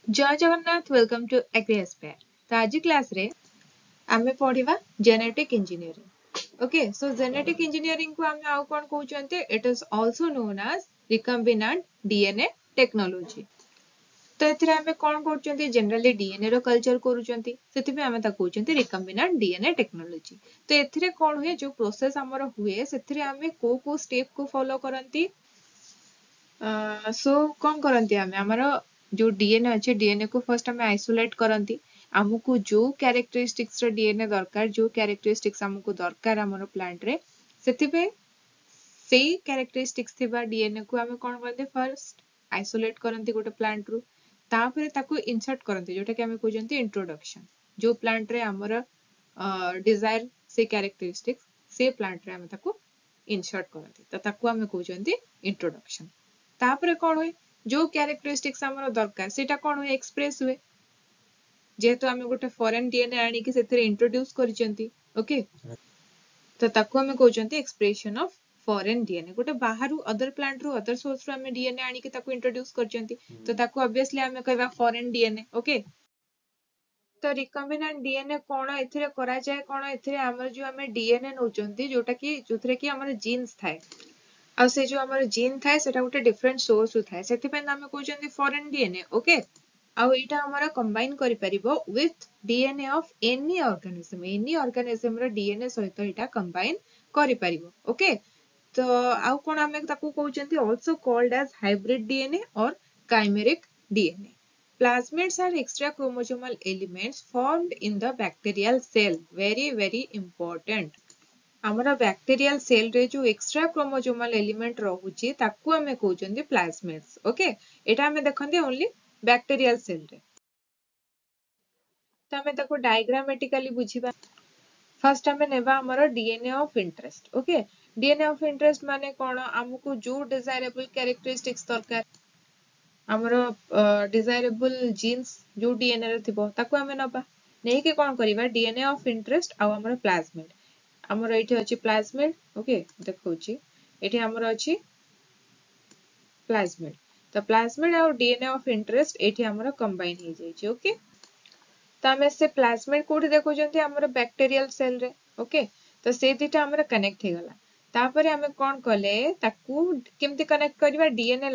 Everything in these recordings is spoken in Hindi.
जय जगन्नाथ वेलकम टू एग्रीस्पेयर। तो आज क्लास रे आमे पढ़िबा genetic engineering. Okay so genetic engineering को आमे आउ कोन कहउचंते it is also known as recombinant DNA technology. तो एथिरे आमे कोन करचंती जनरली डीएनए रो कल्चर करूचंती सेति पे आमे ता कहउचंती रिकम्बिनेंट डीएनए टेक्नोलॉजी। तो एथिरे कोन हुए जो प्रोसेस हमर हुए सेथिरे आमे को स्टेप को फॉलो करंती। सो कौन करंती आमे हमर जो डीएनए अच्छे डीएनए को फर्स्ट हमें आइसोलेट करंती। हमको जो कैरेक्टरिस्टिक्स रो डीएनए दरकार जो कैरेक्टरिस्टिक्स हमको दरकार हमर प्लांट रे सेति पे सेही कैरेक्टरिस्टिक्स थिबा डीएनए को हमें कोन करंती फर्स्ट आइसोलेट करंती गोटे प्लांट रू तापरे ताको इंसर्ट करंती जोटा कि हमें कहजंती इंट्रोडक्शन। जो प्लांट रे हमर डिजायर से कैरेक्टरिस्टिक्स से प्लांट रे हमें ताको इंसर्ट करंती तो ताको हमें कहजंती इंट्रोडक्शन। तापरे कोन होय जो कैरेक्टरिस्टिक्स हमर दरकार सेटा कोन होय एक्सप्रेस हुए जेहेतु हमें गोटे फॉरेन डीएनए आनी कि सेथिरे इंट्रोड्यूस करिसेंती। ओके तो ताको हमें कहउचंती एक्सप्रेशन ऑफ फॉरेन डीएनए गोटे बाहरु अदर प्लांट रू अदर सोर्स रू हमें डीएनए आनी कि ताको इंट्रोड्यूस करिसेंती तो ताको ऑब्वियसली हमें कहबा फॉरेन डीएनए। ओके तो रिकम्बिनेंट डीएनए कोन एथिरे करा जाय कोन एथिरे हमर जो हमें डीएनए नउचंती जोटा कि जोथरे कि हमर जीन्स थाए आ से जो हमर जीन थाए सेटा गोटे डिफरेंट सोर्स रू थाए सेति पे नाम कहउचंती फॉरेन डीएनए। ओके आ एटा हमारा कंबाइन करि परिबो with DNA of any organism रो डीएनए सहित एटा कंबाइन करि परिबो। ओके तो आउ कोन हमें ताकू कहउचंती also called as hybrid DNA और chimeric DNA. Plasmids are extra chromosomal elements formed in the bacterial cell. Very important. हमारा बैक्टीरियल सेल रे जो एक्स्ट्रा क्रोमोसोमल एलिमेंट रहउची ताकू हमें कहउचंती प्लाज्मिड्स। ओके एटा हमें देखंती ओनली बैक्टीरियल सेल रे। तो हमें ताको डायग्रामेटिकली बुझिबा। फर्स्ट हमें नेबा हमर DNA of interest. Okay DNA of interest माने कोन हमको जो डिजायरेबल कैरेक्टरिस्टिक्स दरकार हमर डिजायरेबल जीन्स जो डीएनए रे थिबो ताको हमें नबा नै के कोन करिबा डीएनए ऑफ इंटरेस्ट आ हमर प्लाज्मिड हमर एठी अछि प्लाज्मिड। ओके देखौची एठी हमर अछि प्लाज्मिड तो प्लाज्मिड और डीएनए ऑफ इंटरेस्ट एठी हमर कंबाइन हो जाई छी। ओके तो हमें से प्लाज्मिड कोठी देखो जंती हमर बैक्टीरियल सेल रे। ओके तो से दिटा हमर कनेक्ट हे गला तापरे हमें कोन कले ताकू केमती कनेक्ट करबा डीएनए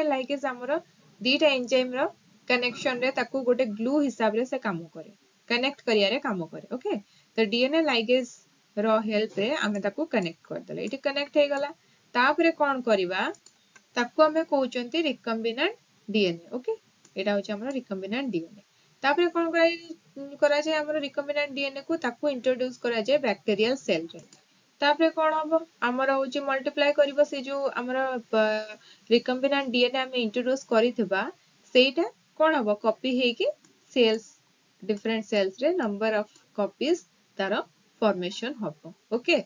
लाइगेज हमर दीटा एंजाइम रो कनेक्शन रे ताकू गोटे ग्लू हिसाब रे से काम करे कनेक्ट करिया रे काम करे। ओके तो डीएनए लाइगेज रो हेल्प रे हमें ताकू कनेक्ट कर देले एठी कनेक्ट हे गला तापरे कोन करबा ताकू हमें कहउचंती रिकम्बिनेंट डीएनए। ओके एटा होची हमर रिकम्बिनेंट डीएनए तापरे कोन करा जाय हमर रिकम्बिनेंट डीएनए को ताकू इंट्रोड्यूस करा जाय बैक्टीरियल सेल रे तापरे कोन हबो हमर होची मल्टीप्लाई करबो से जो हमर रिकम्बिनेंट डीएनए हमें इंट्रोड्यूस करितबा सेटा कोन हबो कॉपी हे कि सेल्स डिफरेंट सेल्स रे नंबर ऑफ कॉपीज तार फॉर्मेशन हबो। ओके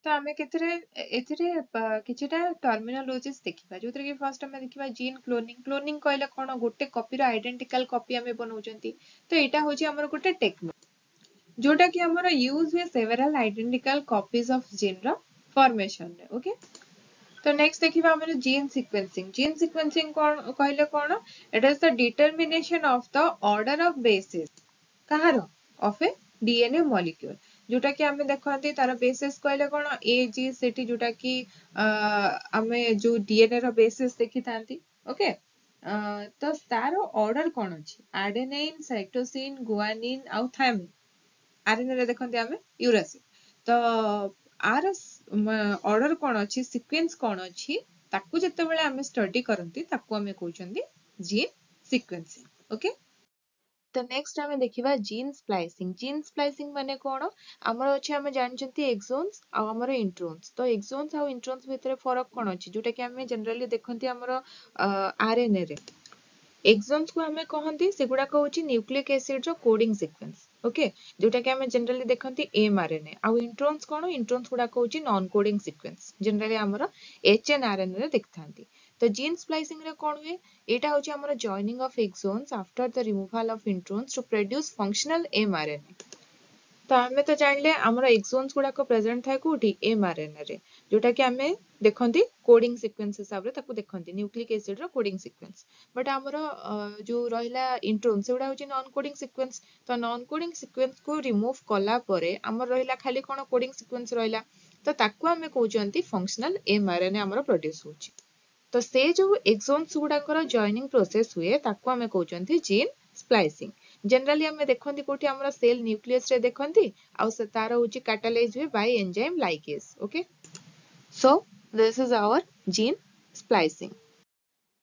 तो हमें केतरे एथिरे किछिटा टर्मिनोलॉजीज देखिबा जोतरे कि फर्स्ट हमें देखिबा जीन क्लोनिंग कहले कोन गोटे कॉपी रो आइडेंटिकल कॉपी हमें बनौचंती तो एटा होची हमर गोटे टेक्निक जोटा कि हमर यूज हुए several identical copies of gene रो फॉर्मेशन रे। ओके तो नेक्स्ट देखिबा हमर जीन सीक्वेंसिंग कोन कहले कोन it is the determination of the order of bases कहार ऑफ ए डीएनए मॉलिक्यूल जोटा कि हमें देखंती तार बेसिस कहले कोन ए जी सेटी जोटा कि हमें जो डीएनए रो बेसिस देखि थांती। ओके तो तार ऑर्डर कोन अछि एडेनाइन साइटोसिन गुआनिन आ थायमिन आरएनए रे देखंती हमें यूरासिल तो आर ऑर्डर कोन अछि सीक्वेंस कोन अछि ताकू जते बेले हमें स्टडी करंती ताकू हमें कहउचंती जीन सीक्वेंसिंग। ओके तो नेक्स्ट हमें देखिबा जीन स्प्लाइसिंग माने कोन हमर अछि हमें जानचंती एक्सोन्स आ हमर इंट्रोन्स तो एक्सोन्स आ इंट्रोन्स भितरे फरक कोन अछि जोटा कि हमें जनरली देखंती हमर आरएनए रे एक्सोन्स को हमें कहंती सेगुडा को होची न्यूक्लिक एसिड रो कोडिंग सीक्वेंस। ओके जोटा कि हमें जनरली देखंती एमआरएनए आ इंट्रोन्स कोन इंट्रोन्स गुडा को होची नॉन कोडिंग सीक्वेंस जनरली हमर एचएनआरएनए रे देखथांती। तो जीन स्प्लाइसिंग रे कोन हुए एटा होची हमर joining of exons after the removal of introns to produce functional mRNA. तो आमे तो जानले हमर एक्सोन्स गुडा को प्रेजेंट थाए कोठी mRNA रे जोटा कि आमे देखंती कोडिंग सीक्वेंस हिसाब रे ताको देखंती न्यूक्लिक एसिड रो कोडिंग सीक्वेंस बट हमर जो रहिला इंट्रोन सेउडा होची नॉन कोडिंग सीक्वेंस तो नॉन कोडिंग सीक्वेंस को रिमूव कला परे हमर रहिला खाली कोन कोडिंग सीक्वेंस रहिला तो ताको आमे कहउचंती फंक्शनल mRNA हमर प्रोड्यूस होची तो से जो एक्सोन्स गुडा जॉइनिंग प्रोसेस हुए ताको आमे कहउचंती जीन स्प्लाइसिंग जनरली आमे देखंती कोठी हमर सेल न्यूक्लियस रे देखंती आउ से तार होची कैटालाइज हुए by enzyme ligase okay so this is our gene splicing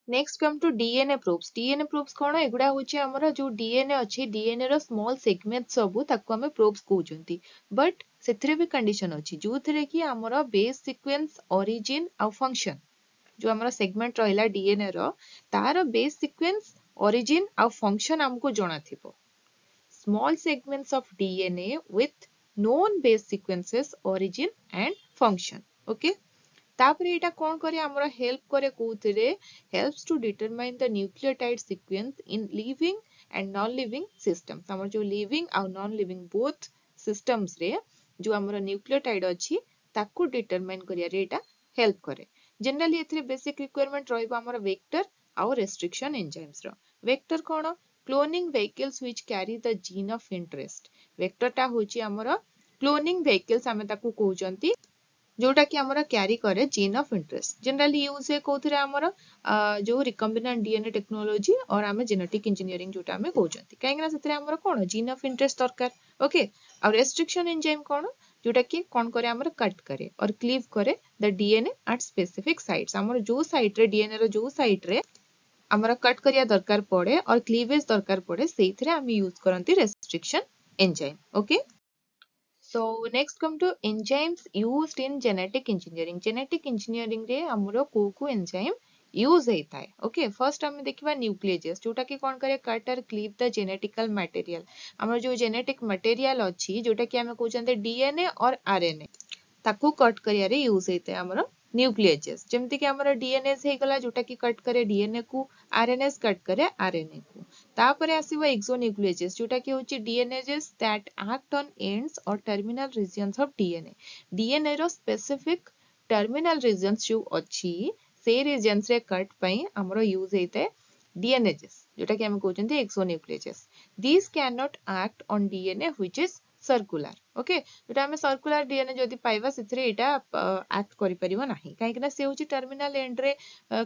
next come to DNA probes कोन एगुडा होची हमर जो डीएनए अछि डीएनए रो स्मॉल सेगमेंट सबु ताको आमे प्रोब्स कहउचंती बट सेथरे भी कंडीशन अछि जो थरे कि हमर बेस सीक्वेंस ओरिजिन आउ फंक्शन जो हमारा सेगमेंट रहिला डीएनए रो तार बेस सीक्वेंस ओरिजिन आउ फंक्शन हमको जणा थिबो small segments of DNA with known base sequences origin and function okay तापरे एटा कोन करे हमरा हेल्प करे कोथरे helps to determine the nucleotide sequence in living and non living systems हमर जो लिविंग आउ नॉन लिविंग बोथ सिस्टम्स रे जो हमर न्यूक्लियोटाइड अछि ताको डिटरमाइन करिया रे एटा हेल्प करे जनरली एथरे बेसिक रिक्वायरमेंट रहइबो हमर वेक्टर आउ रेस्ट्रिक्शन एंजाइम्स रो वेक्टर कोन cloning vehicles which carry the gene of interest vector ता होची हमर क्लोनिंग व्हीकल्स हमें ताको कहउचंती जोटा कि हमरा कैरी करे gene of interest generally use है कोथरे हमरा जो रिकॉम्बिनेंट डीएनए टेक्नोलॉजी और हमें जेनेटिक इंजीनियरिंग जोटा हमें कहउचंती काहेकि ना सेतरे हमरा कोन जीन ऑफ इंटरेस्ट दरकार ओके और रेस्ट्रिक्शन एंजाइम कोन जोटा कि कोन करे हमरा कट करे और क्लीव करे the DNA at specific sites हमरा जो साइट रे डीएनए रो जो साइट रे हमरा कट करिया दरकार पड़े और क्लीवेज दरकार पड़े सेइथरे हम यूज करंती restriction enzyme okay So next come to enzymes used in genetic engineering. Genetic engineering रे हमरो को enzyme यूज होता है ओके फर्स्ट हम देखिबा न्यूक्लियेजेस जोटा कि कोन करे कट और क्लीव द जेनेटिकल मटेरियल हमर जो जेनेटिक मटेरियल अछि जोटा कि हमें कहउचंते डीएनए और आरएनए ताको कट करिया रे यूज होता है हमर न्यूक्लियेजेस जेमति कि हमर डीएनएस हे गला जोटा कि कट करे डीएनए को आरएनएस कट करे आरएनए को तापरे आसीबो एक्सोन्यूक्लियेजेस जोटा कि होची DNases that act on ends or terminal regions of DNA DNA रो स्पेसिफिक टर्मिनल रीजन्स जो अछि से रीजन्स रे कट पई हमरो यूज हेते डीएनएजेस जोटा कि हम कहउचंती exonucleases this can not act on DNA which is circular okay जोटा हम सर्कुलर डीएनए जदी पाइबा सेथरे एटा एक्ट करि परिबो नाही काहे कि ना से होची टर्मिनल एंड रे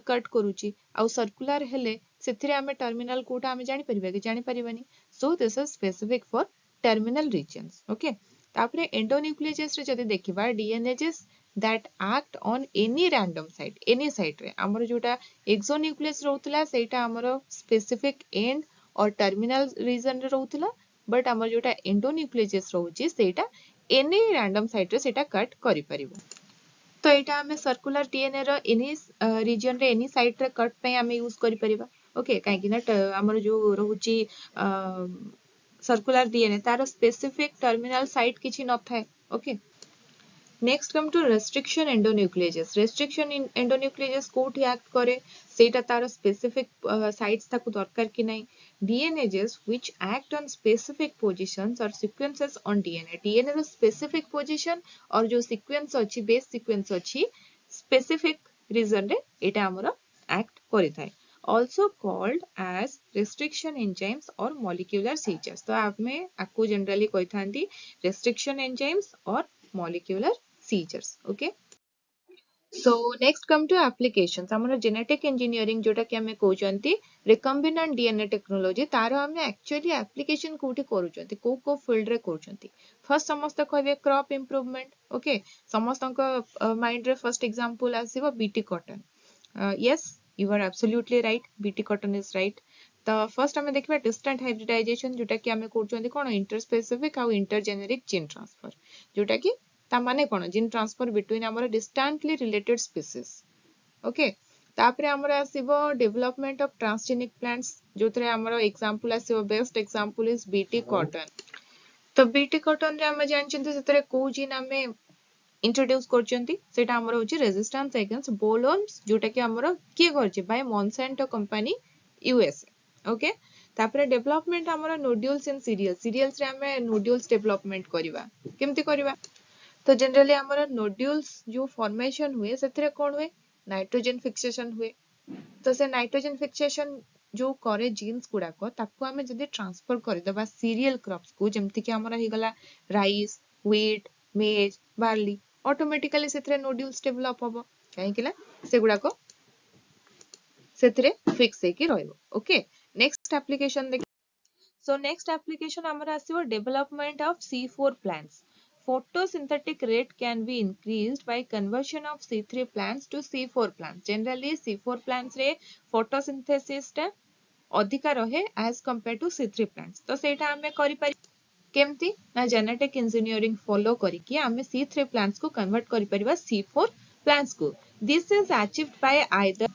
कट करूची आ सर्कुलर हेले सेथरे हम टर्मिनल कोटा हम जानि परिबा कि जानि परिबानी so this is specific for terminal regions okay तापरे एंडोन्यूक्लियेजेस रे जदी देखिबा DNases that act on any random site रे हमर जोटा एक्सोन्यूक्लियस रहउतला सेटा हमर स्पेसिफिक एंड और टर्मिनल रीजन रे रहउतला बट हमर जोटा एंडोन्यूक्लियेजेस रहउची सेटा एनी रैंडम साइट रे सेटा कट करि परिबो तो एटा हमें सर्कुलर डीएनए रो एनी रीजन रे एनी साइट रे कट पे हमें यूज करि परिबा ओके काहे कि ना हमर जो रहउची सर्कुलर डीएनए तार स्पेसिफिक टर्मिनल साइट किछि न थाए okay next come to restriction endonucleases restriction endonucleases कोठी एक्ट करे सेटा तार स्पेसिफिक साइट्स ताकू दरकार कि नै DNases which act on specific positions और सीक्वेंसेस ऑन डीएनए डीएनए रो स्पेसिफिक पोजीशन और जो सीक्वेंस अछि बेस सीक्वेंस अछि स्पेसिफिक रीजन रे एटा हमरो एक्ट करिथाय also called as restriction enzymes or molecular seizures तो आप में आपको generally कहथांती restriction enzymes or molecular seizures okay so next come to applications हमर genetic engineering जोटा कि हमें कहउचंती recombinant DNA technology तारो हमें actually application कोठी करूचंती को फील्ड रे करूचंती फर्स्ट समस्त कहबे crop improvement okay समस्त को माइंड रे फर्स्ट एग्जांपल आसीबो BT cotton yes you are absolutely right bt cotton is right the first हमें देखबा distant hybridization जोटा कि हमें करचोंदी कोन interspecific और intergeneric gene transfer जोटा कि ता माने कोन gene transfer between हमर distantly related species okay तापरे हमर आसीबो development of transgenic plants जोतरे हमर एग्जांपल आसीबो best example is bt cotton तो bt cotton रे हम जानचंती सेतरे को जीन हमें इंट्रोड्यूस करचंती सेटा हमर होची रेजिस्टेंस अगेंस्ट बोलवर्म्स जोटा कि हमर के करची by Monsanto company USA okay तापर डेवलपमेंट हमर नोड्यूल्स एंड सीरियल्स रे हमें नोड्यूल्स डेवलपमेंट करबा केमती करबा तो जनरली हमर नोड्यूल्स जो फॉर्मेशन हुए सेतरे कोन हुए नाइट्रोजन फिक्सेशन हुए तो से नाइट्रोजन फिक्सेशन जो करे जीन्स गुडा को ताको हमें जदी ट्रांसफर कर देबा सीरियल क्रॉप्स को जेमति कि हमर हे गला राइस व्हीट मेज बार्ली ऑटोमेटिकली सेतरे नोड्यूल्स डेवलप होबो काहे किला से गुडा को सेतरे फिक्स हे कि रहइबो ओके नेक्स्ट एप्लीकेशन देख सो नेक्स्ट एप्लीकेशन हमर आसीबो development of C4 plants photosynthetic rate can be increased by conversion of C3 plants to C4 plants generally C4 plants रे photosynthesis टा अधिका रहे as compared to C3 plants तो सेटा हमें करि पारि केमती ना जेनेटिक इंजीनियरिंग फॉलो करिकि हमें C3 plants को कन्वर्ट करि परिबा C4 plants को this is achieved by either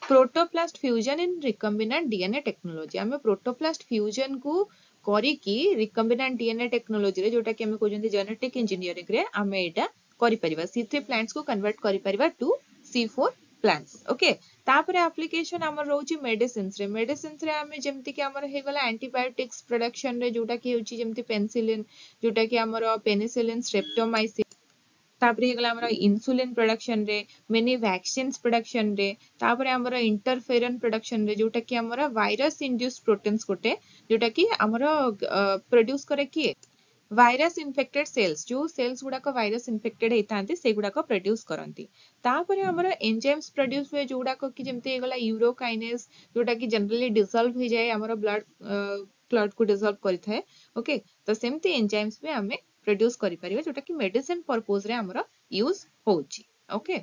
protoplast fusion in recombinant DNA technology आमे प्रोटोप्लास्ट फ्यूजन को करिकि रिकम्बिनेंट डीएनए टेक्नोलॉजी रे जोटा कि हमें कहजंती जेनेटिक इंजीनियरिंग रे हमें एटा करि परिबा C3 प्लांट्स को कन्वर्ट करि परिबा टू C4 प्लांट्स ओके तापरे एप्लीकेशन हमर रहउची मेडिसिन्स रे हमें जेमति कि हमर हे गला एंटीबायोटिक्स प्रोडक्शन रे जोटा कि होची जेमति पेनिसिलिन जोटा कि हमर पेनिसिलिन स्ट्रेप्टोमाइसिन तापरे हे गला हमर इंसुलिन प्रोडक्शन रे मेनी वैक्सीन्स प्रोडक्शन रे तापरे हमर इंटरफेरन प्रोडक्शन रे जोटा कि हमर वायरस इंड्यूस्ड प्रोटीन्स कोटे जोटा कि हमर प्रोड्यूस करे कि वायरस इन्फेक्टेड सेल्स जो सेल्स गुडा को वायरस इन्फेक्टेड हेतांती से गुडा को प्रोड्यूस करंती तापरे हमर एंजाइम्स प्रोड्यूस हुए जोडा को कि जेमते हे गला यूरोकाइनेस जोटा कि जनरली डिसॉल्व हो जाए हमर ब्लड क्लॉट को डिसॉल्व करिथाए ओके तो सेमती एंजाइम्स भी हमें प्रोड्यूस करि परिबे जोटा कि मेडिसिन पर्पस रे हमर यूज होउची ओके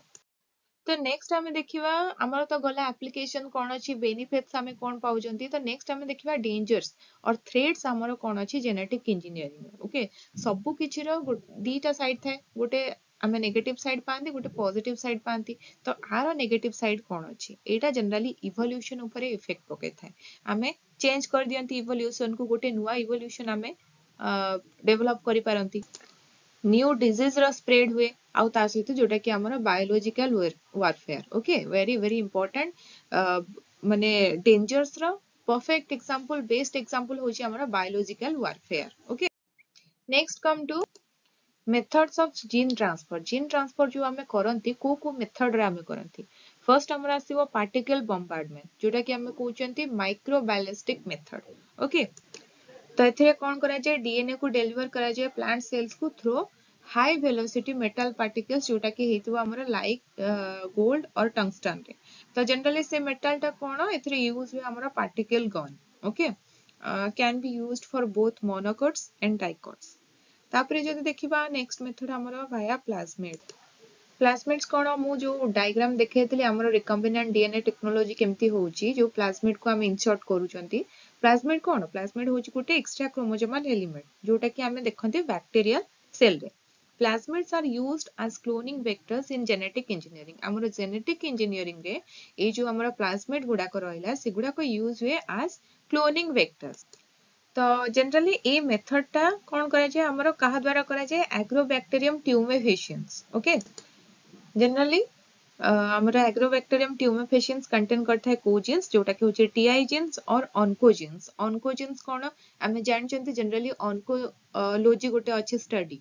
तो नेक्स्ट हमें देखिवा हमर तो गला एप्लीकेशन कोन अछि बेनिफिट्स हमें कोन पाउजंती तो नेक्स्ट हमें देखिवा डेंजर्स और थ्रेट्स हमर कोन अछि जेनेटिक इंजीनियरिंग ओके सबु किछि रो दीटा साइड थाए गोटे हमें नेगेटिव साइड पांती गोटे पॉजिटिव साइड पांती तो आरो नेगेटिव साइड कोन अछि एटा जनरली इवोल्यूशन ऊपर इफेक्ट पके थाए हमें चेंज कर दियंती इवोल्यूशन को गोटे नुवा इवोल्यूशन हमें डेवलप करि पारंती न्यू डिजीज रो स्प्रेड हुए आउ ता सहित जोटा कि हमर biological warfare okay very very important माने डेंजर्स रो परफेक्ट एग्जांपल बेस्ट एग्जांपल होची हमर biological warfare okay next come two methods of gene transfer जो हमें करंती को मेथड रे हमें करंती फर्स्ट हमर आसीबो पार्टिकल बॉम्बार्डमेंट जोटा कि हमें कहउचंती माइक्रो बैलिस्टिक मेथड ओके तो एथिरे कोन करा जाय डीएनए को डिलीवर करा जाय प्लांट सेल्स को through high velocity metal particles जोटा कि हेतु हमर लाइक गोल्ड और टंगस्टन रे तो जनरली से मेटल टा कोन एथिरे यूज हुए हमर particle gun okay can be used for both monocots and dicots तापरे जदि देखिबा नेक्स्ट मेथड हमर वाया प्लाज्मिड्स कोन मु जो डायग्राम देखैतली हमर रिकम्बिनेंट डीएनए टेक्नोलॉजी केमती होउची जो प्लाज्मिड को हम इंसर्ट करूचंती प्लाज्मिड कोन प्लाज्मिड होची गुटे एक्स्ट्रा क्रोमोसोमल एलिमेंट जोटा कि हमें देखंती बैक्टीरियल सेल रे plasmids are used as cloning vectors in genetic engineering हमर जेनेटिक इंजीनियरिंग रे ए जो हमर प्लाज्मिड गुडा को रहला से गुडा को यूज हुए एज क्लोनिंग वेक्टर्स तो जनरली ए मेथड टा कोन करा जाय हमर कहा द्वारा करा जाय एग्रोबैक्टीरियम ट्यूमेफिशियंस ओके जनरली हमर एग्रोबैक्टीरियम ट्यूमेफिशियंस कंटेन करथा है कोजीन्स जोटा कि होचे टीआई जीन्स और ऑन्कोजीन्स कोन हमें जानचंती जनरली ऑन्कोलॉजी गोटे अछि स्टडी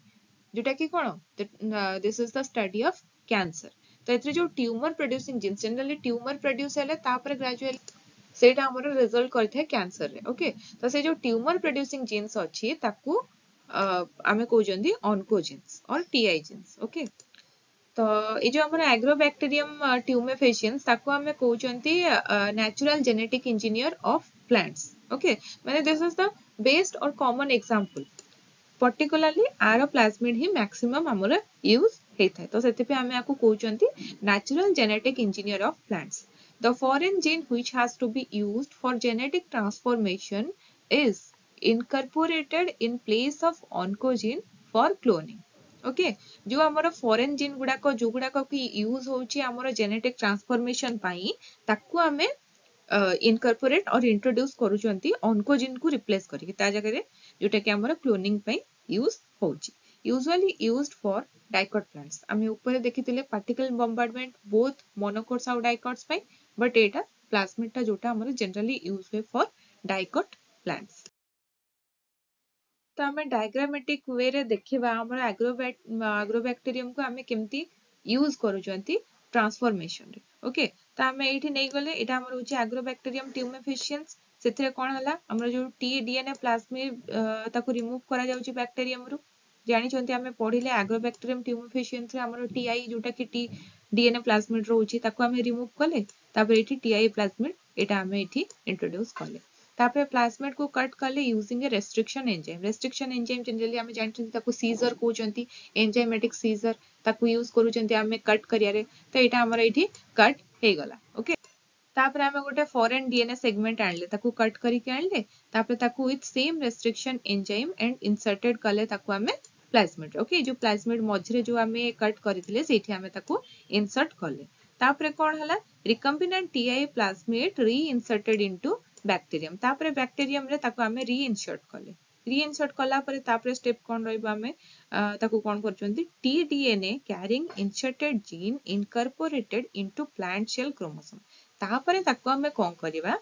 जोटा कि कोन this is the study of cancer तो एथरे जो tumour producing genes generally tumour produce हैले तापर ग्रेजुअली सेटा हमर रिजल्ट करथे कैंसर रे ओके तो से जो ट्यूमर प्रोड्यूसिंग जीन्स अछि ताकू हमें कहउजंती ऑन्कोजीन्स और टीआई जीन्स ओके तो ये जो हमर एग्रोबैक्टीरियम ट्यूमेफिशियंस ताको हमें कहउचंती natural genetic engineer of plants okay माने दिस इज द बेस्ट और कॉमन एग्जांपल पर्टिकुलरली आरो प्लाज्मिड ही मैक्सिमम हमर यूज हेथाय तो सेते पे हमें आको कहउचंती natural genetic engineer of plants the foreign gene which has to be used for genetic transformation is incorporated in place of oncogene for cloning okay जो हमर फॉरेन जीन गुडा को जो गुडा को कि यूज होची हमर जेनेटिक ट्रांसफॉर्मेशन पाई ताकू हमें इनकॉर्पोरेट और इंट्रोड्यूस करूचंती ऑन्कोजीन को रिप्लेस करी ता जगह रे जोटा कि हमर क्लोनिंग पे यूज होची usually used for dicot plants हमें ऊपर देखितिले पार्टिकल बॉम्बार्डमेंट बोथ मोनोकोट्स और डाइकोट्स पे बट एटा प्लाज्मिड टा जोटा हमर जनरली यूज हुए फॉर डाइकोट प्लांट्स। तो आम डायग्रामेटिक वे रे देखिबा हमर एग्रोबैक्टीरियम को आमे केमती यूज करूचंती ट्रांसफॉर्मेशन रे। ओके, तो आमे एठी नै गले एटा हमर होची एग्रोबैक्टीरियम ट्यूमेफिशियंस। सेथिरे कोन हला हमर जो टी डीएनए प्लाज्मिड ताको रिमूव करा जाउची बैक्टीरियम रु। जानि चंती आमे पढिले एग्रोबैक्टीरियम ट्यूमेफिशियंस रे हमर टीआई जोटा कि टी डीएनए प्लाज्मिड रहउची ताको आमे रिमूव कले, तापर एठी टीआई प्लाज्मिड एटा आमे एठी इंट्रोड्यूस कले। तापर प्लाज्मिड को कट कले यूजिंग ए restriction enzyme. Restriction enzyme generally आमे जानछन ताको सीजर कहउचंती, एंजाइमेटिक सीजर ताको यूज करूचंती आमे कट करियारे। तो एटा हमर एठी कट हे गला। ओके, तापर आमे गोटे फॉरेन डीएनए सेगमेंट आनले, ताको कट करिके आनले, तापर ताको with same restriction enzyme and inserted कले ताको आमे प्लाज्मिड। ओके, जो प्लाज्मिड मझरे जो आमे कट करितले सेठी आमे ताको इंसर्ट कले। तापर कोन हला रिकम्बिनेंट टीआई प्लाज्मिड री इंसर्टेड इनटू बैक्टीरियम। तापर बैक्टीरियम रे ताको आमे री इंसर्ट कले। री इंसर्ट कला परे तापर स्टेप कोन रहइबो आमे ताको कोन करचंती T DNA carrying inserted gene incorporated into plant cell chromosome. तापर ताको आमे कोन करबा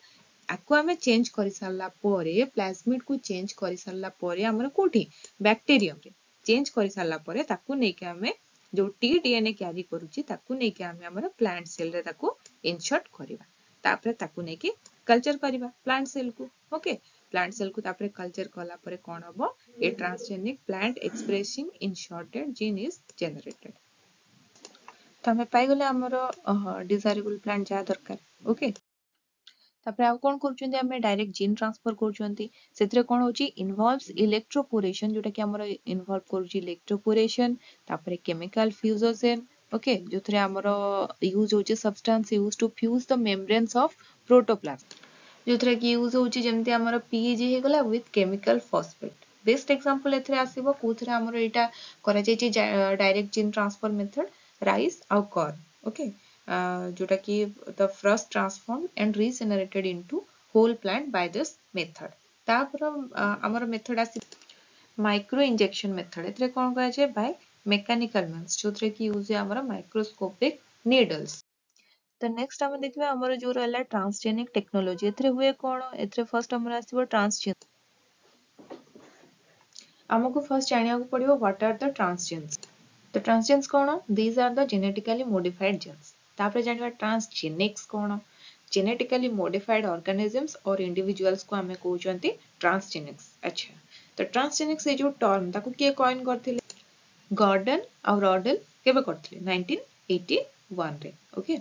आको आमे चेंज करि सारला परे प्लाज्मिड को चेंज करि सारला परे हमर कोठी बैक्टीरियम रे चेंज करि सारला परे ताको नै के आमे जो टी डीएनए कैरी करूची ताको नै के आमे हमर प्लांट सेल रे ताको इंसर्ट करबा। तापर ताको नै के कल्चर करिबा प्लांट सेल को। ओके, प्लांट सेल को तापर कल्चर कला परे कोन हबो a transgenic plant expressing inserted gene is generated. तो हमें पाई गले हमर डिजायरेबल प्लांट जा दरकार। ओके, तापर आउ कोन करचंती हमें डायरेक्ट जीन ट्रांसफर करचंती। सेतरे कोन होची इन्वॉल्व्स इलेक्ट्रोपोरेशन, जोटा कि हमर इन्वॉल्व करूची इलेक्ट्रोपोरेशन, तापर केमिकल फ्यूजन। ओके, जोथरे हमर यूज होची substance use to fuse the membranes of protoplasm, जोथरे कि यूज होची जेमते हमर पीईजी हे गला with chemical phosphate. Best example एथरे आसीबो कोथरे हमर एटा करा जायची direct gene transfer method rice आउ कॉर्न। ओके, जोटा कि the first transformed and regenerated into whole plant by this method। तापर हमर मेथड आसी माइक्रो इंजेक्शन मेथड। एथरे कोन करा जाय बाय मेकानिकल मींस, जोथरे कि यूज है हमर माइक्रोस्कोपिक नीडल्स। तो नेक्स्ट हम देखबा हमर जो रहला ट्रांसजेनिक टेक्नोलॉजी। एथरे हुए कोन एथरे फर्स्ट हमर आसीबो ट्रांसजेन। हमको फर्स्ट जानिया को पड़िबो व्हाट आर द ट्रांसजेन्स। तो ट्रांसजेन्स कोन these are the genetically modified genes. तापर जानिबा ट्रांसजेनिक्स कोन जेनेटिकली मॉडिफाइड ऑर्गेनिजम्स और इंडिविजुअल्स को हमें कहउचंती ट्रांसजेनिक्स। अच्छा, तो ट्रांसजेनिक्स ए जो टर्म ताको के कॉइन करथिले गॉर्डन और रॉडल केबे करथिले 1981 रे। ओके,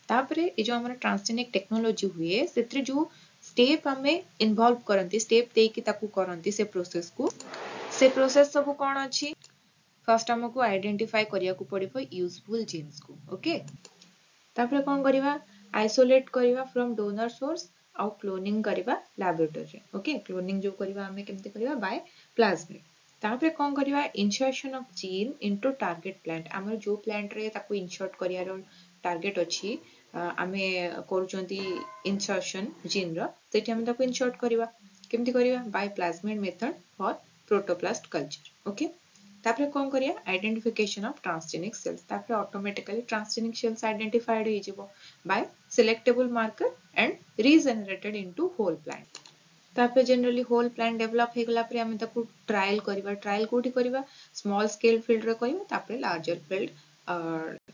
तापरे ए जो हमर ट्रांसजेनिक टेक्नोलॉजी हुए सेत्रे जो स्टेप हमें इन्वॉल्व करंती स्टेप दे कि ताको करंती से प्रोसेस सब कोन अछि। फर्स्ट हमको आइडेंटिफाई करिया को पड़िबो यूजफुल जीन्स को। ओके, तापर कोन करिवा आइसोलेट करिवा फ्रॉम डोनर सोर्स और क्लोनिंग करिवा लैबोरेटरी। ओके, क्लोनिंग जो करिवा हमें केमते करिवा बाय प्लाज्मिड। तापर कोन करिवा insertion of gene into target plant. हमर जो प्लांट रे ताको इंसर्ट करियार टारगेट अछि हमें करूचंती इंसर्शन जीन रो सेठी हम ताको इंसर्ट करिवा केमते करिवा by plasmid method for protoplast culture. Okay, तापर कोन करिया आइडेंटिफिकेशन ऑफ ट्रांसजेनिक सेल्स। तापर ऑटोमेटिकली ट्रांसजेनिक सेल्स आइडेंटिफाइड हो जिवो by selectable marker and regenerated into whole plant. तापर जनरली होल प्लांट डेवलप हे गला परे हम ताको ट्रायल करिवा। ट्रायल कोठी करिवा स्मॉल स्केल फील्ड रे करिवा, तापर लार्जर फील्ड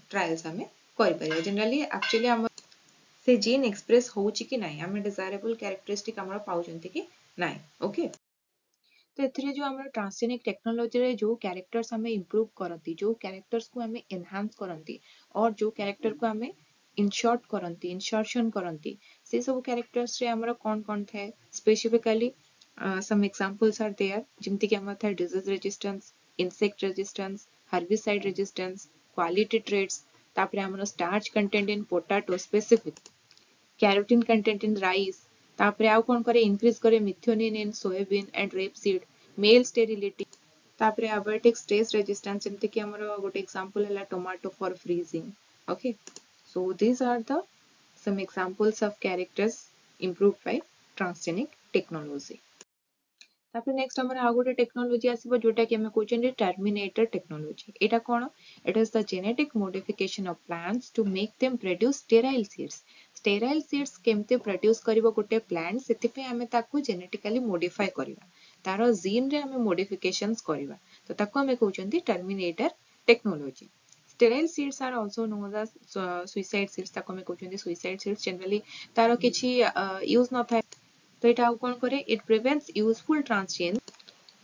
ट्रायल्स हमें करि परिया। जनरली एक्चुअली हम से जीन एक्सप्रेस होउची कि नाही हम डिजायरेबल कैरेक्टरिस्टिक हमर पाउचंती कि नाही। ओके, तो एथरे जो हमर ट्रांसजेनिक टेक्नोलॉजी रे जो कैरेक्टर्स हमें इंप्रूव करंती, जो कैरेक्टर्स को हमें एनहांस करंती और जो कैरेक्टर को हमें इंसर्ट करंती इंसर्शन करंती से सब कैरेक्टर्स रे हमर कोन थे specifically some examples are there जेमति कि हमर थे disease resistance, insect resistance, herbicide resistance, quality traits. तापर हमर starch content in potato specific, carotene content in rice. तापर आउ कोन करे इंक्रीज करे methionine in soybean and rapeseed, male sterility. तापर अबर्टिक स्ट्रेस रेजिस्टेंस जेमति कि हमर गोटे एग्जांपल हला tomato for freezing. Okay, so these are the some examples of characters improved by transgenic technology। तापर नेक्स्ट हमर आ गोटे टेक्नोलॉजी आसीबो जोटा कि हमें कहउछन टर्मिनेटर टेक्नोलॉजी। एटा कोन? It is the genetic modification of plants to make them produce sterile seeds. Sterile seeds केमते प्रोड्यूस करिवो गोटे प्लांट, सेति पे हमें ताकू जेनेटिकली मॉडिफाई करिवा, तारो जीन रे हमें मॉडिफिकेशंस करिवा, तो ताकू हमें कहउछन terminator technology. Sterile seeds are also known as suicide seeds, ताकू हमें कहउछन सुइसाइड सीड्स। जनरली तारो किछि यूज न थाए, तो एटा आउ कोन करे, it prevents useful transgene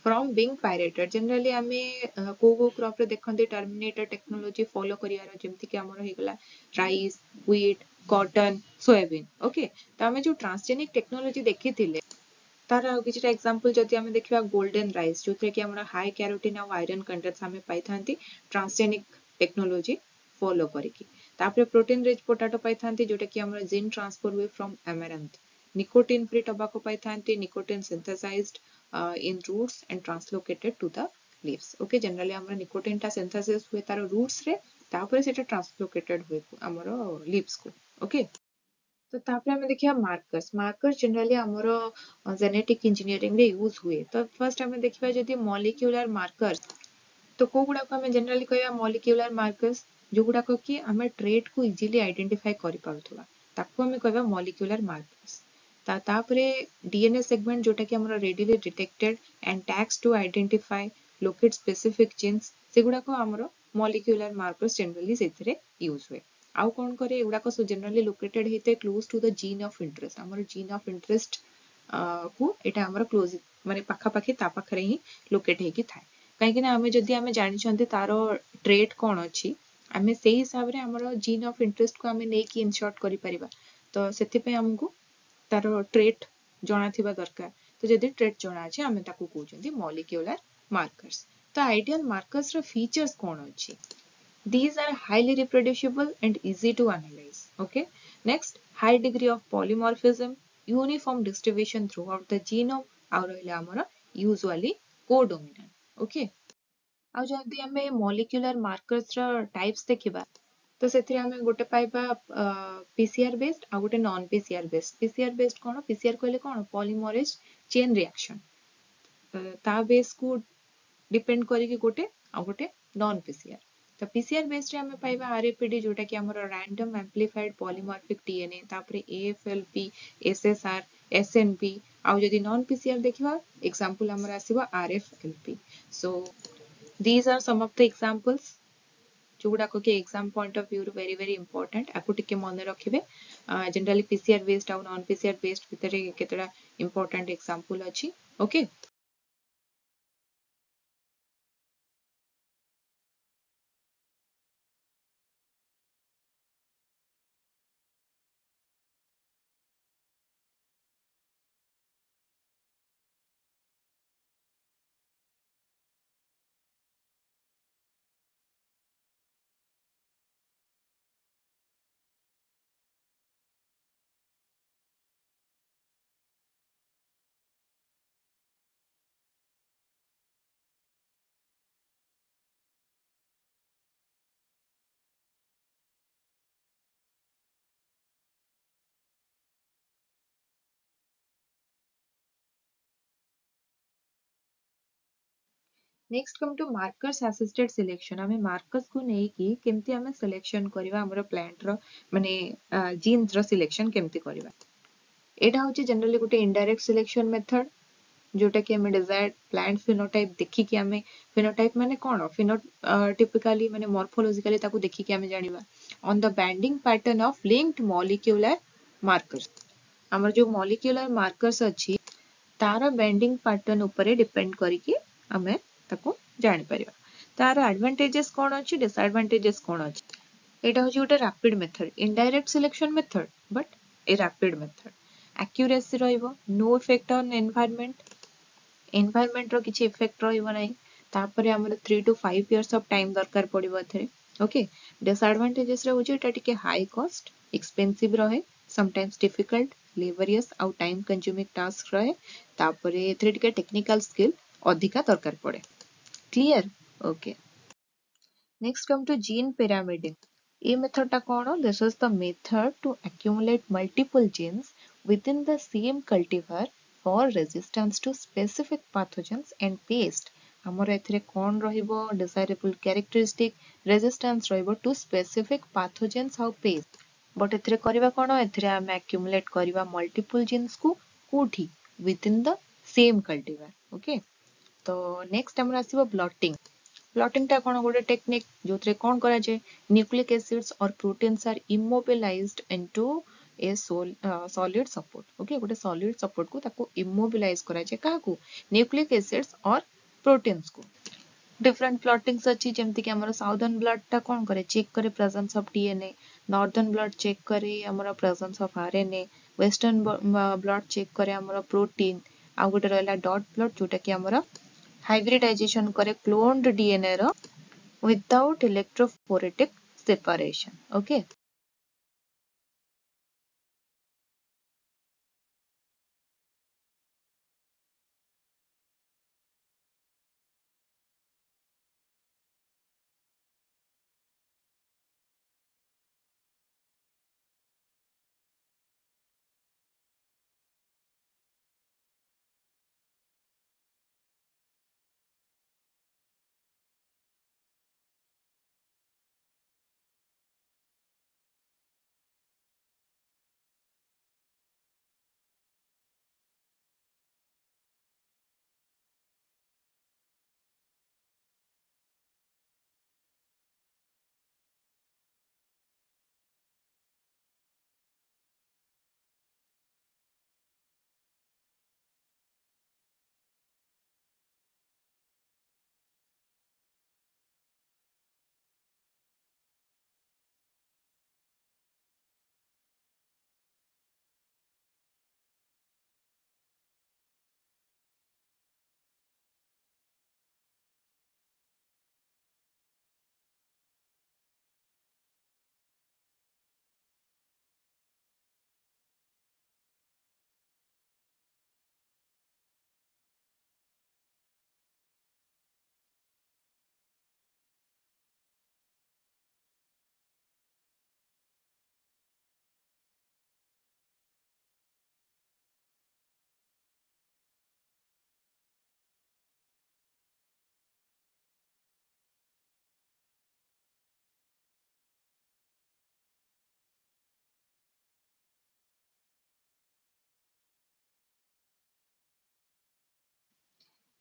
from being pirated. Generally आमे को क्रॉप रे देखंती टर्मिनेटर टेक्नोलॉजी फॉलो करियार, जेमति कि हमर हेगला rice, wheat, cotton, soybean. Okay, तो आमे जो ट्रांसजेनिक टेक्नोलॉजी देखिथिले तार आ किछटा एग्जांपल जदि आमे देखिबा, गोल्डन राइस जोथे कि हमर हाई कैरोटीन और आयरन कंटेंट्स हमें पाइथांती ट्रांसजेनिक टेक्नोलॉजी फॉलो करिकी। तापर प्रोटीन रिच पोटैटो पाइथांती जोटा कि हमर जीन ट्रांसफर हुए from amaranth. Nicotine free tobacco पाइथांती, nicotine synthesized in roots and translocated to the leaves. Okay, generally हमर निकोटिन टा synthesis हुए तार roots रे, तापर सेटा ट्रांसलोकेटेड हुए हमर leaves को। ओके, तो तापर हमें देखिया मार्कर्स। मार्कर्स जनरली हमर जेनेटिक इंजीनियरिंग रे यूज हुए। तो फर्स्ट हमें देखिबा जदि मॉलिक्यूलर मार्कर्स, तो को गुडा को हमें जनरली कहया मॉलिक्यूलर मार्कर्स जो गुडा को कि हमें ट्रेट को इजीली आइडेंटिफाई करि पाउथुवा, ताको हमें कहबा मॉलिक्यूलर मार्कर्स। तापरे डीएनए सेगमेंट जोटा कि हमर readily detected and tags to identify locate specific genes, सेगुडा को हमर मॉलिक्यूलर मार्कर्स जनरली सेथिरे यूज हुए। आउ कोन करे, एगुडा को जनरली लोकेटेड हेते close to the gene of interest. हमर जीन ऑफ इंटरेस्ट को एटा हमर क्लोज माने पाखा पाखी ता पाखरे ही लोकेट हेकी थाए। कहीं ना आमे जदि आमे जानि छंती तारो ट्रेट कोन अछि, आमे सेही हिसाब रे हमर जीन ऑफ इंटरेस्ट को आमे नेकी इंसर्ट करि परिबा। तो सेति पे हमकु तारो ट्रेट जणा थिबा दरकार। तो जदि ट्रेट जणा अछि, आमे ताकू कहउछंती मॉलिक्यूलर मार्कर्स। तो आइडियल मार्कर्स रो फीचर्स कोन अछि? These are highly reproducible and easy to analyze. Okay. Next, high degree of polymorphism, uniform distribution throughout the genome, और रहला हमर usually codominant. Okay. आ जदि हमें मॉलिक्यूलर मार्कर्स रो टाइप्स देखिबा, तो सेथिरे हमें गोटे पाइबा पीसीआर बेस्ड आ गोटे non PCR based. PCR based कोन? पीसीआर कहले कोन? Polymerase chain reaction. ता बेस को डिपेंड करी कि गोटे आ गोटे नॉन पीसीआर। तो पीसीआर बेस्ड रे हमें पाइबा आरएपीडी जोटा कि हमर रैंडम एम्प्लीफाइड पॉलीमॉर्फिक डीएनए, तापरे एएफएलपी, एसएसआर, एसएनपी। आ जदि नॉन पीसीआर देखिबा, एग्जांपल हमर आसीबा RFLP. So these are some of the examples जोगुडा को कि exam point of view very very important. आपको टिके मन रखिबे generally PCR based or non PCR based भितरे केतरा इंपोर्टेंट एग्जांपल अछि। Okay, next come to markers assisted selection. हमें मार्कर्स को नहीं कि केमती हमें सिलेक्शन करबा हमर प्लांट रो माने जीन्स रो सिलेक्शन केमती करबा। एटा होची जनरली गोटे इनडायरेक्ट सिलेक्शन मेथड, जोटा कि हमें डिजायर्ड प्लांट फिनोटाइप देखि कि हमें फिनोटाइप माने कोन टिपिकली माने मॉर्फोलॉजिकली ताको देखि कि हमें जानिबा on the binding pattern of linked molecular markers. हमर जो मॉलिक्यूलर मार्कर्स अछि तार बाइंडिंग पैटर्न ऊपर डिपेंड करी कि हमें ताको जानि परिबा। तार एडवांटेजेस कोन अछि, डिसएडवांटेजेस कोन अछि? एटा होची गोटे rapid method, indirect selection method but a rapid method. Accuracy रहइबो, नो इफेक्ट ऑन एनवायरनमेंट रो किछि इफेक्ट रहइबो नै। तापरे हमर 3 to 5 इयर्स ऑफ टाइम दरकार पड़िबो एथरे। ओके, डिसएडवांटेजेस रे होची एटा टिके हाई कॉस्ट, एक्सपेंसिव रहे, समटाइम्स डिफिकल्ट, लेबरियस आउ टाइम कंज्यूमिंग टास्क रहे। तापरे एथरे टिके टेक्निकल स्किल अधिका दरकार पड़े। Clear? Okay, next come to gene pyramiding. ये मेथड टा कोन? This is the method to accumulate multiple genes within the same cultivar for resistance to specific pathogens and pests. ଆମର ଏଥିରେ କ'ଣ ରହିବ desirable characteristic resistance ରହିବ to specific pathogens ଆଉ pests. But ଏଥିରେ କରିବା କ'ଣ ଏଥିରେ ଆମେ accumulate କରିବା multiple genes କୁ କୋଉଠି within the same cultivar. Okay, ତ next ଆମର ଆସିବ blotting. Blotting ଟା କ'ଣ ଗୋଟେ technique ଯୋଉଥିରେ କ'ଣ କରାଯାଏ nucleic acids or proteins are immobilized into a solid support. Okay, ଗୋଟେ solid support को ताको immobilize कराଯାए काहाकू nucleic acids or proteins को. Different plottings अच्छी जेमती कि हमारा southern blood टा कौन करे चेक करे presence of DNA, northern blood check करे हमारा presence of RNA, western blood check करे हमारा protein, आउ गोटे रहला dot blood जोटा कि हमारा hybridization करे cloned DNA रो without electrophoretic separation. Okay.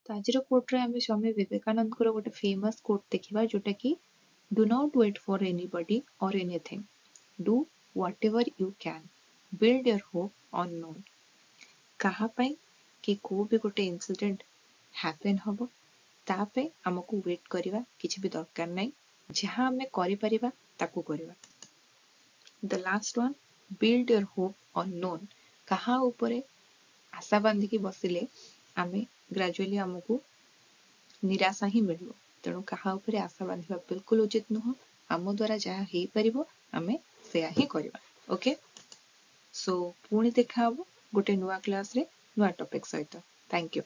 तो आजिर कोर्ट रे आमे स्वामी विवेकानंद को गोटे फेमस कोट देखिबा जोटा कि do not wait for anybody or anything, do whatever you can, build your hope on known. कहा पाई कि को भी गोटे इंसिडेंट हैपन हबो ता पे हमकु वेट करिवा किछि भी दरकार नै जहां हमें करि परिबा ताकू करिवा. The last one, build your hope on known. कहा ऊपरे आशा बांधी की बसिले आमे ग्रेजुअली हमकु निराशा ही मिलबो. तेणु कहा ऊपरे आशा बांधिबा बिल्कुल उचित नुह. आम द्वारा जहा हेई परिबो आमे सेया ही करिबा. ओके, सो पुणी देखा हबो गोटे नुआ क्लास रे नुआ टॉपिक सहित. Thank you.